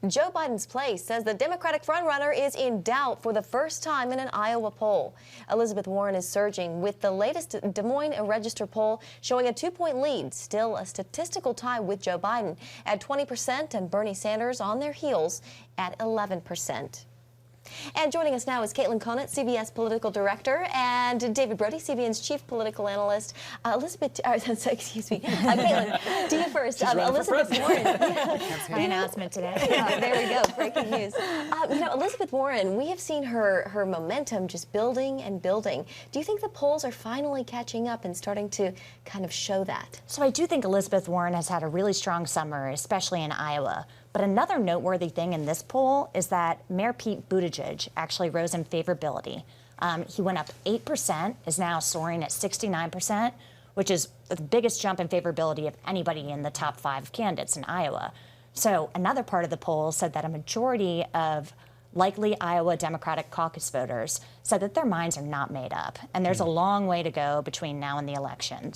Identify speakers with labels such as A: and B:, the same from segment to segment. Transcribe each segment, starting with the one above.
A: Joe Biden's place says the Democratic frontrunner is in doubt for the first time in an Iowa poll. Elizabeth Warren is surging with the latest Des Moines Register poll showing a 2-point lead, still a statistical tie with Joe Biden at 20% and Bernie Sanders on their heels at 11%. And joining us now is Caitlin Conant, CBS political director, and David Brody, CBN's chief political analyst. Caitlin, to you first. Elizabeth Warren.
B: That's my announcement today.
A: There we go, breaking news. Elizabeth Warren, we have seen her momentum just building and building. Do you think the polls are finally catching up and starting to kind of show that?
B: So I do think Elizabeth Warren has had a really strong summer, especially in Iowa. But another noteworthy thing in this poll is that Mayor Pete Buttigieg actually rose in favorability. He went up 8%, is now soaring at 69%, which is the biggest jump in favorability of anybody in the top 5 candidates in Iowa. So another part of the poll said that a majority of likely Iowa Democratic caucus voters said that their minds are not made up. And there's a long way to go between now and the election,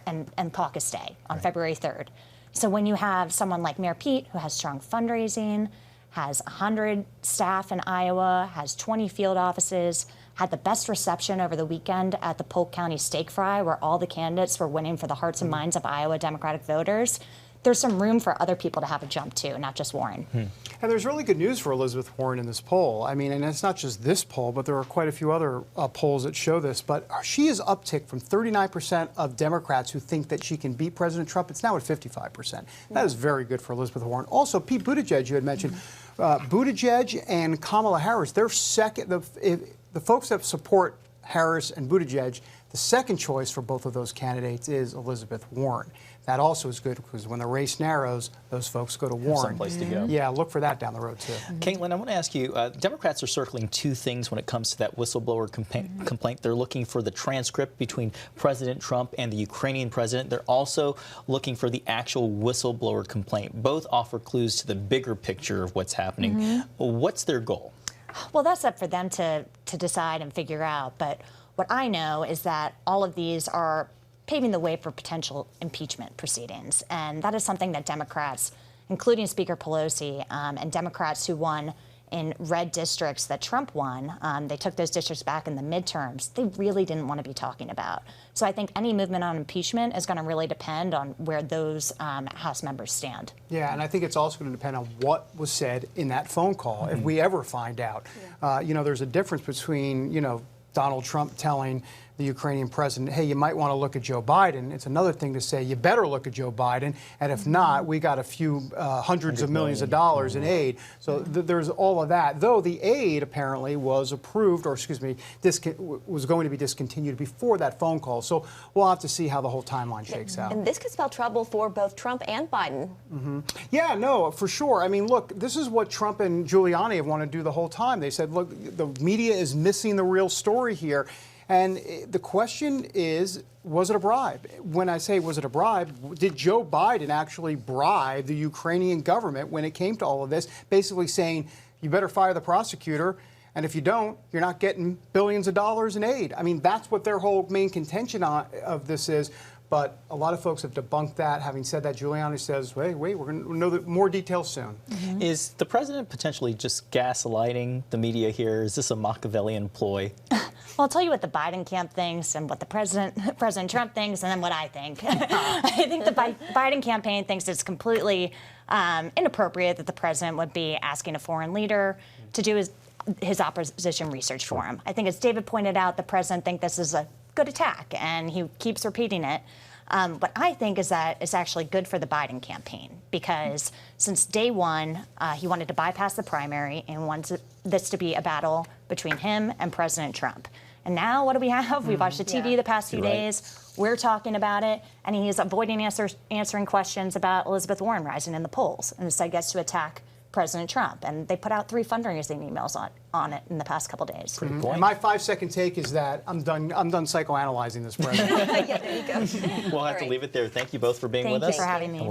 B: and caucus day on February 3rd. So when you have someone like Mayor Pete, who has strong fundraising, has 100 staff in Iowa, has 20 field offices, had the best reception over the weekend at the Polk County Steak Fry, where all the candidates were winning for the hearts and minds of Iowa Democratic voters, there's some room for other people to have a jump too, not just Warren.
C: And there's really good news for Elizabeth Warren in this poll. I mean, and it's not just this poll, but there are quite a few other polls that show this. But she has upticked from 39% of Democrats who think that she can beat President Trump. It's now at 55%. That is very good for Elizabeth Warren. Also, Pete Buttigieg, you had mentioned, Buttigieg and Kamala Harris, they're second. The folks that support Harris and Buttigieg, the second choice for both of those candidates is Elizabeth Warren. That also is good because when the race narrows, those folks go to Warren.
D: Someplace to go.
C: Yeah, look for that down the road, too.
D: Caitlin, I want to ask you, Democrats are circling 2 things when it comes to that whistleblower complaint. They're looking for the transcript between President Trump and the Ukrainian president. They're also looking for the actual whistleblower complaint. Both offer clues to the bigger picture of what's happening. What's their goal?
B: Well, that's up for them to decide and figure out. But what I know is that all of these are paving the way for potential impeachment proceedings. And that is something that Democrats, including Speaker Pelosi, and Democrats who won in red districts that Trump won, they took those districts back in the midterms, they really didn't want to be talking about. So I think any movement on impeachment is going to really depend on where those House members stand.
C: Yeah, and I think it's also going to depend on what was said in that phone call, if we ever find out. There's a difference between, Donald Trump telling the Ukrainian president, hey, you might want to look at Joe Biden. It's another thing to say, you better look at Joe Biden, and if not, we got a few hundreds of millions of dollars in aid. So there's all of that, though the aid apparently was approved, or excuse me, was going to be discontinued before that phone call. So we'll have to see how the whole timeline shakes out.
A: And this could spell trouble for both Trump and Biden.
C: Yeah, no, for sure. I mean, look, this is what Trump and Giuliani have wanted to do the whole time. They said, look, the media is missing the real story here. And the question is, was it a bribe? When I say was it a bribe, did Joe Biden actually bribe the Ukrainian government when it came to all of this, basically saying, you better fire the prosecutor, and if you don't, you're not getting billions of dollars in aid. I mean, that's what their whole main contention of this is. But a lot of folks have debunked that. Having said that, Giuliani says, wait, we're going to know more details soon.
D: Is the president potentially just gaslighting the media here? Is this a Machiavellian ploy?
B: Well, I'll tell you what the Biden camp thinks and what the President Trump thinks, and then what I think. I think the Biden campaign thinks it's completely inappropriate that the president would be asking a foreign leader to do his opposition research for him. I think, as David pointed out, the president thinks this is a good attack, and he keeps repeating it. What I think is that it's actually good for the Biden campaign, because since day one, he wanted to bypass the primary and wanted this to be a battle between him and President Trump. And now what do we have? We watched the TV the past few days. We're talking about it, and he's avoiding answering questions about Elizabeth Warren rising in the polls, and instead gets to attack President Trump. And they put out 3 fundraising emails on it in the past couple days.
C: And my 5-second take is that I'm done psychoanalyzing this president.
A: Yeah, there you go.
D: We'll have to leave it there. Thank you both for being with us.
B: Thank you for having me.